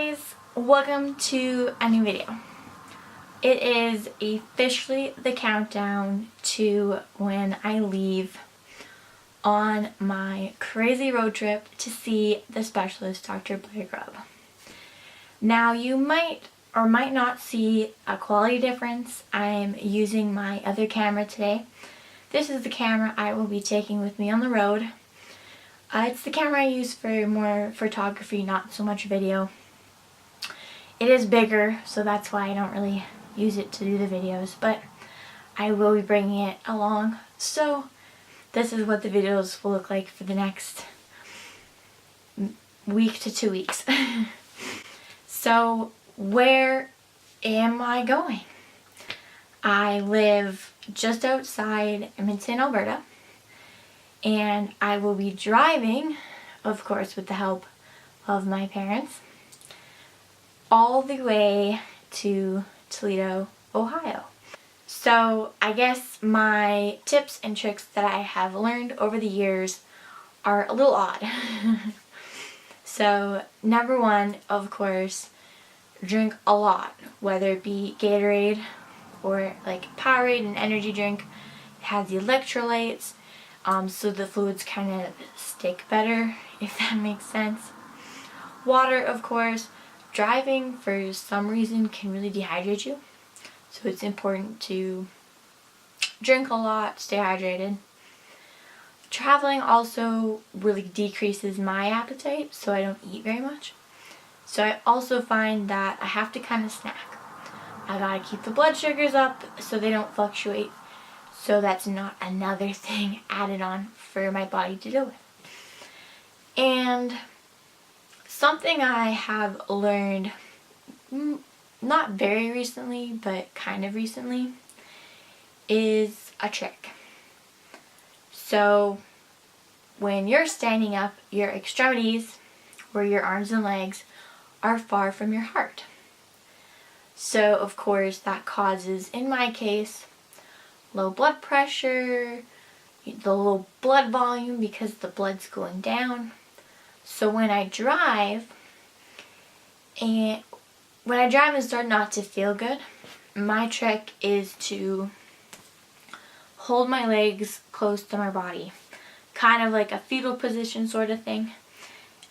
guys, welcome to a new video. It is officially the countdown to when I leave on my crazy road trip to see the specialist, Dr. Blair Grubb. Now you might or might not see a quality difference. I'm using my other camera today. This is the camera I will be taking with me on the road. It's the camera I use for more photography, not so much video. It is bigger, so that's why I don't really use it to do the videos, but I will be bringing it along. So this is what the videos will look like for the next week to 2 weeks. So where am I going? I live just outside Edmonton, Alberta. And I will be driving, of course with the help of my parents, all the way to Toledo, Ohio. So I guess my tips and tricks that I have learned over the years are a little odd. So number one, of course, drink a lot, whether it be Gatorade or like Powerade, an energy drink. It has the electrolytes. So the fluids kind of stick better, if that makes sense. Water, of course. Driving, for some reason, can really dehydrate you. So it's important to drink a lot, stay hydrated. Traveling also really decreases my appetite, so I don't eat very much. So I also find that I have to kind of snack. I gotta keep the blood sugars up so they don't fluctuate. So that's not another thing added on for my body to deal with. And something I have learned, not very recently, but kind of recently, is a trick. So when you're standing up, your extremities, or your arms and legs, are far from your heart. So of course that causes, in my case, low blood pressure, the low blood volume because the blood's going down. So when I drive and start not to feel good, my trick is to hold my legs close to my body, kind of like a fetal position sort of thing.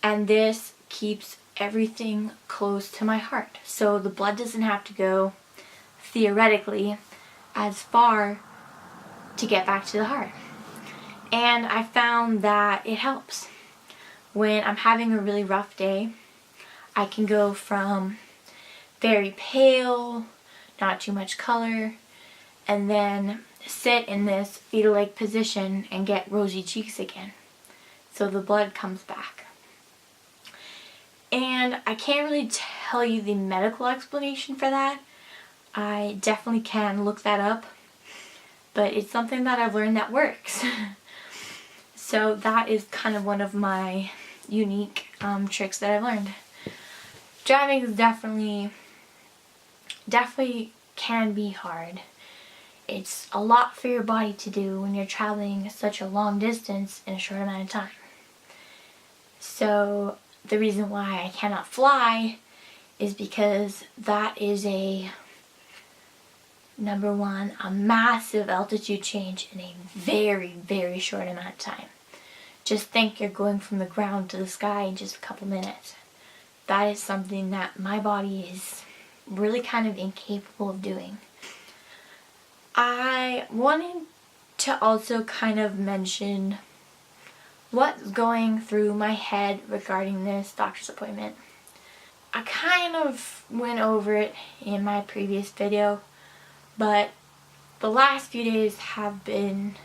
And this keeps everything close to my heart. So the blood doesn't have to go, theoretically, as far to get back to the heart. And I found that it helps. When I'm having a really rough day, I can go from very pale, not too much color, and then sit in this fetal-like position and get rosy cheeks again. So the blood comes back. And I can't really tell you the medical explanation for that. I definitely can look that up. But it's something that I've learned that works. So that is kind of one of my unique tricks that I've learned. Driving is definitely can be hard. It's a lot for your body to do when you're traveling such a long distance in a short amount of time. So the reason why I cannot fly is because that is number one, a massive altitude change in a very, very short amount of time. Just think you're going from the ground to the sky in just a couple minutes. That is something that my body is really kind of incapable of doing. I wanted to also kind of mention what's going through my head regarding this doctor's appointment. I kind of went over it in my previous video, but the last few days have been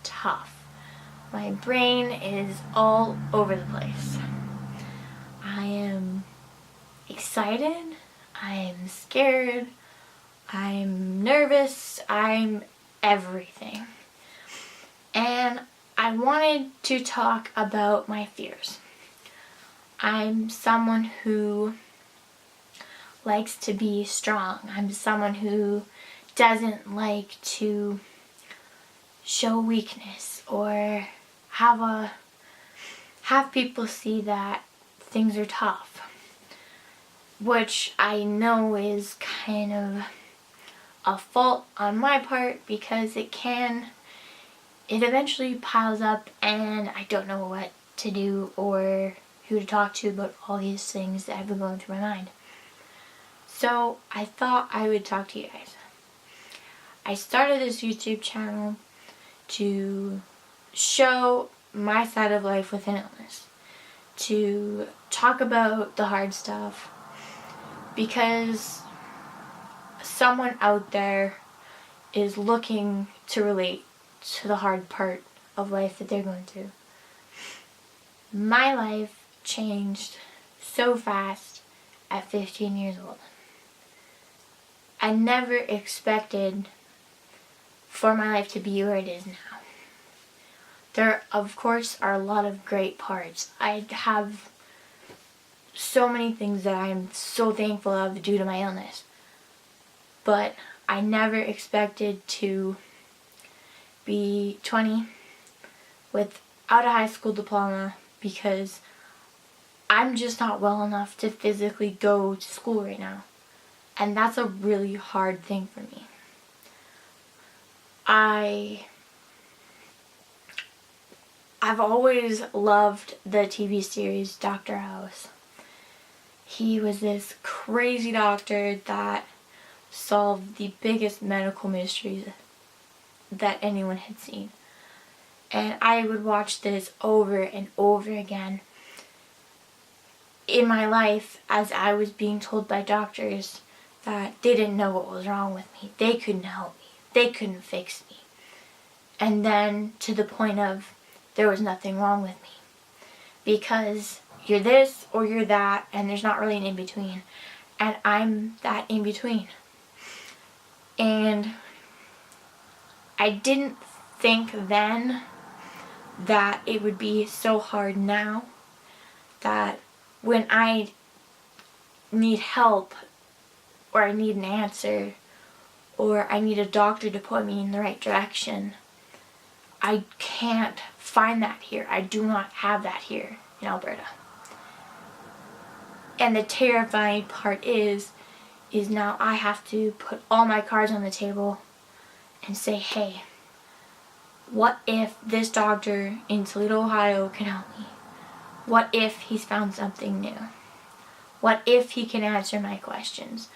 tough. My brain is all over the place. I am excited, I'm scared, I'm nervous, I'm everything. And I wanted to talk about my fears. I'm someone who likes to be strong. I'm someone who doesn't like to show weakness or have people see that things are tough. which I know is kind of a fault on my part because it eventually piles up and I don't know what to do or who to talk to about all these things that have been going through my mind. So I thought I would talk to you guys. I started this YouTube channel to show my side of life with an illness, to talk about the hard stuff, because someone out there is looking to relate to the hard part of life that they're going through. My life changed so fast at 15 years old. I never expected for my life to be where it is now. There, of course, are a lot of great parts. I have so many things that I am so thankful of due to my illness. But I never expected to be 20 without a high school diploma because I'm just not well enough to physically go to school right now. And that's a really hard thing for me. I've always loved the TV series Dr. House. He was this crazy doctor that solved the biggest medical mysteries that anyone had seen. And I would watch this over and over again in my life as I was being told by doctors that they didn't know what was wrong with me. They couldn't help me. They couldn't fix me. And then to the point of there was nothing wrong with me. Because you're this or you're that and there's not really an in-between. And I'm that in-between. And I didn't think then that it would be so hard now, that when I need help or I need an answer or I need a doctor to put me in the right direction, I can't find that here. I do not have that here in Alberta. And the terrifying part is now I have to put all my cards on the table and say, hey, what if this doctor in Toledo, Ohio can help me? What if he's found something new? What if he can answer my questions?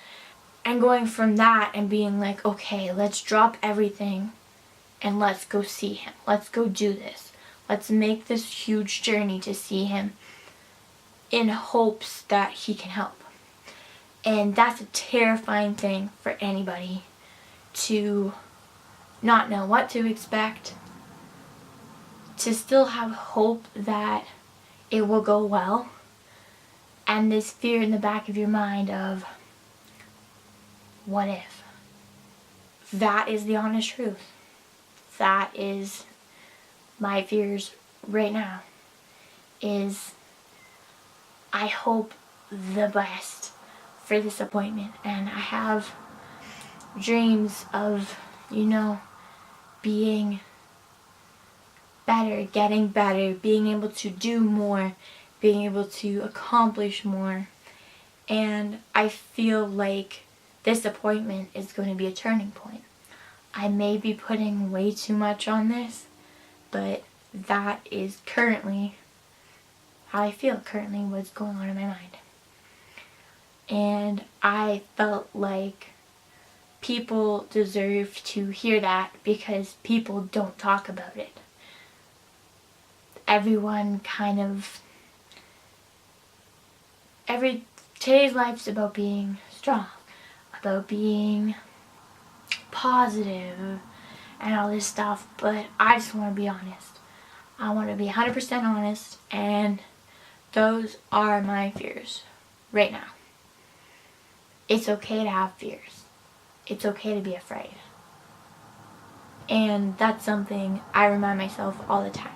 And going from that and being like, okay, let's drop everything and let's go see him. Let's go do this. Let's make this huge journey to see him in hopes that he can help. And that's a terrifying thing for anybody, to not know what to expect, to still have hope that it will go well, and this fear in the back of your mind of, what if? That is the honest truth. That is my fears right now, is I hope the best for this appointment, and I have dreams of, being better, getting better, being able to do more, being able to accomplish more. And I feel like this appointment is going to be a turning point. I may be putting way too much on this, but that is currently how I feel, currently what's going on in my mind. And I felt like people deserve to hear that because people don't talk about it. Everyone today's life's about being strong, about being positive and all this stuff, but I just want to be honest. I want to be 100% honest, and those are my fears right now. It's okay to have fears. It's okay to be afraid. And that's something I remind myself all the time.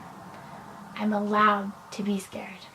I'm allowed to be scared.